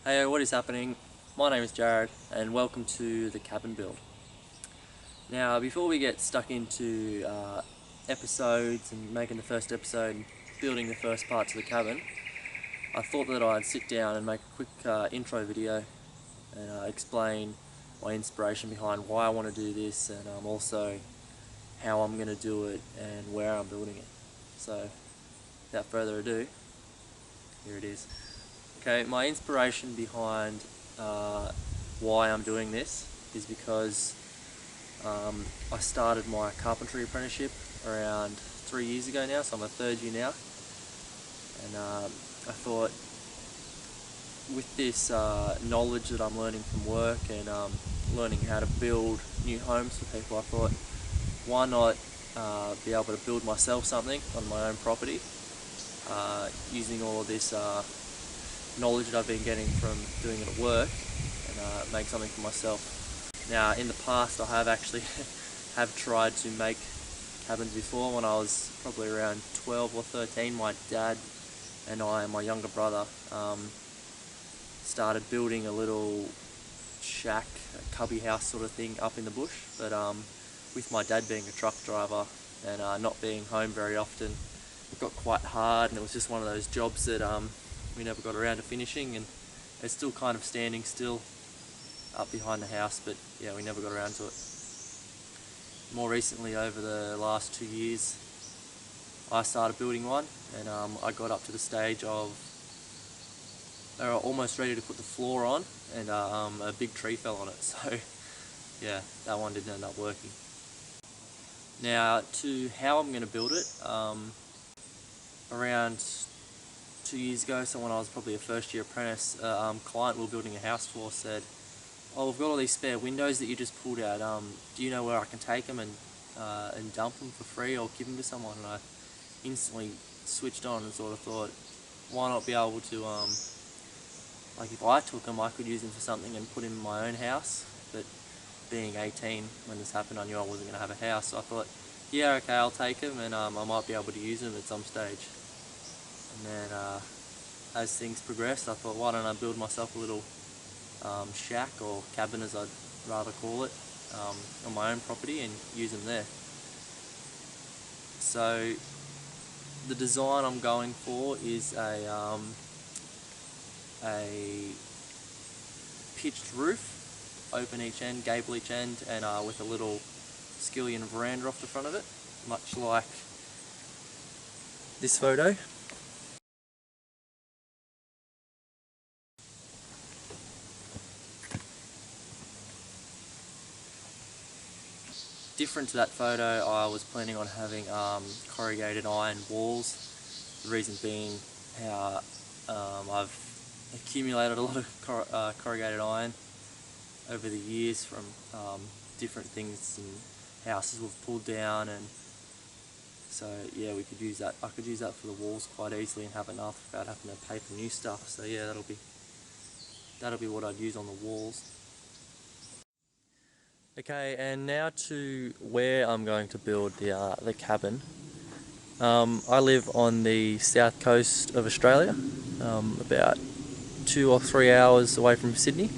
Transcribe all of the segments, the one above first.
Hey, what is happening? My name is Jared and welcome to the cabin build. Now, before we get stuck into episodes and making the first episode and building the first part to the cabin, I thought that I'd sit down and make a quick intro video and explain my inspiration behind why I want to do this and also how I'm going to do it and where I'm building it. So, without further ado, here it is. Okay, my inspiration behind why I'm doing this is because I started my carpentry apprenticeship around 3 years ago now, so I'm a third year now, and I thought with this knowledge that I'm learning from work and learning how to build new homes for people, I thought why not be able to build myself something on my own property using all of this knowledge that I've been getting from doing it at work and make something for myself. Now, in the past I have actually tried to make cabins before. When I was probably around 12 or 13, my dad and I and my younger brother started building a little shack, a cubby house sort of thing up in the bush, but with my dad being a truck driver and not being home very often, it got quite hard, and it was just one of those jobs that we never got around to finishing, and it's still kind of standing still up behind the house, but yeah, we never got around to it. More recently, over the last 2 years, I started building one, and I got up to the stage of almost ready to put the floor on, and a big tree fell on it, so yeah, that one didn't end up working. Now, to how I'm going to build it, around 2 years ago, so when I was probably a first year apprentice, a client we were building a house for said, "Oh, we've got all these spare windows that you just pulled out, do you know where I can take them and dump them for free or give them to someone?" And I instantly switched on and sort of thought, why not be able to, like if I took them, I could use them for something and put them in my own house. But being 18 when this happened, I knew I wasn't going to have a house, so I thought, yeah, okay, I'll take them, and I might be able to use them at some stage. And then as things progressed, I thought, why don't I build myself a little shack, or cabin as I'd rather call it, on my own property and use them there. So the design I'm going for is a pitched roof, open each end, gable each end, and with a little skillion veranda off the front of it, much like this photo. Different to that photo, I was planning on having corrugated iron walls. The reason being how I've accumulated a lot of corrugated iron over the years from different things and houses we've pulled down, and so yeah, we could use that. I could use that for the walls quite easily and have enough without having to pay for new stuff. So yeah, that'll be what I'd use on the walls. Okay, and now to where I'm going to build the cabin. I live on the south coast of Australia, about 2 or 3 hours away from Sydney.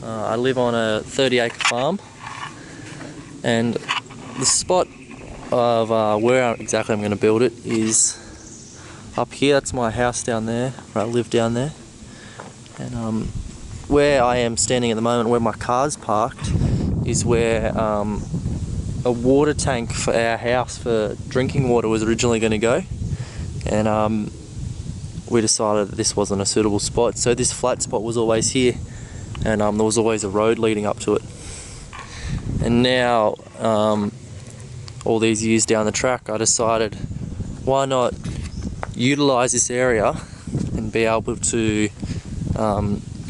I live on a 30-acre farm, and the spot of where exactly I'm going to build it is up here. That's my house down there, where I live down there, and where I am standing at the moment, where my car's parked, is where a water tank for our house for drinking water was originally going to go, and we decided that this wasn't a suitable spot, so this flat spot was always here, and there was always a road leading up to it. And now, all these years down the track, I decided why not utilise this area and be able to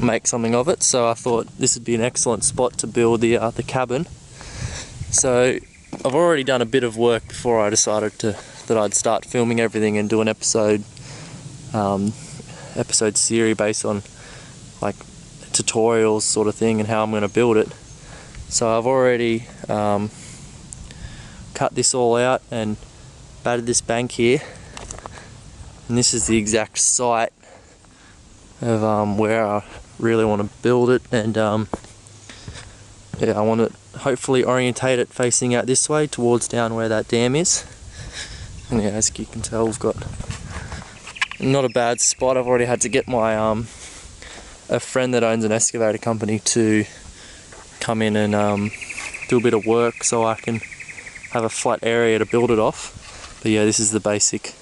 make something of it. So I thought this would be an excellent spot to build the cabin. So I've already done a bit of work before I decided that I'd start filming everything and do an episode series based on like tutorials sort of thing and how I'm going to build it. So I've already cut this all out and batted this bank here, and this is the exact site of where I really want to build it, and yeah, I want to hopefully orientate it facing out this way towards down where that dam is. And yeah, as you can tell, we've got not a bad spot. I've already had to get my a friend that owns an excavator company to come in and do a bit of work so I can have a flat area to build it off. But yeah, this is the basic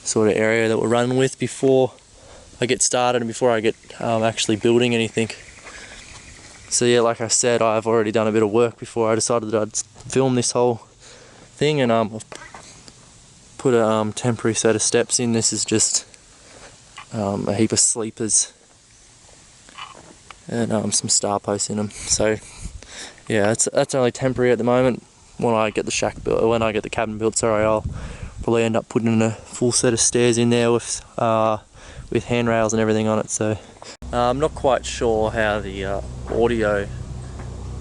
sort of area that we're running with before I get started and before I get actually building anything. So yeah, like I said, I've already done a bit of work before I decided that I'd film this whole thing, and I've put a temporary set of steps in. This is just a heap of sleepers and some star posts in them. So yeah, that's only temporary at the moment. When I get the shack built, when I get the cabin built, sorry, I'll probably end up putting in a full set of stairs in there with handrails and everything on it. So I'm not quite sure how the audio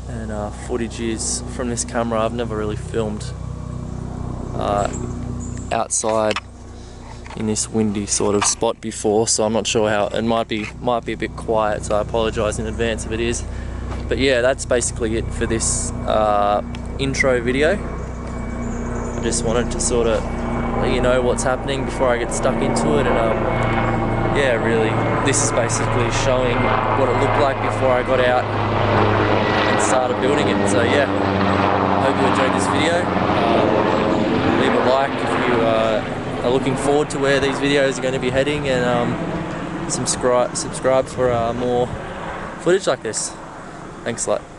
and footage is from this camera. I've never really filmed outside in this windy sort of spot before, so I'm not sure how. It might be a bit quiet, so I apologise in advance if it is. But yeah, that's basically it for this intro video. I just wanted to sort of let you know what's happening before I get stuck into it, and yeah, really, this is basically showing what it looked like before I got out and started building it. So yeah, I hope you enjoyed this video. Leave a like if you are looking forward to where these videos are going to be heading, and subscribe for more footage like this. Thanks a lot.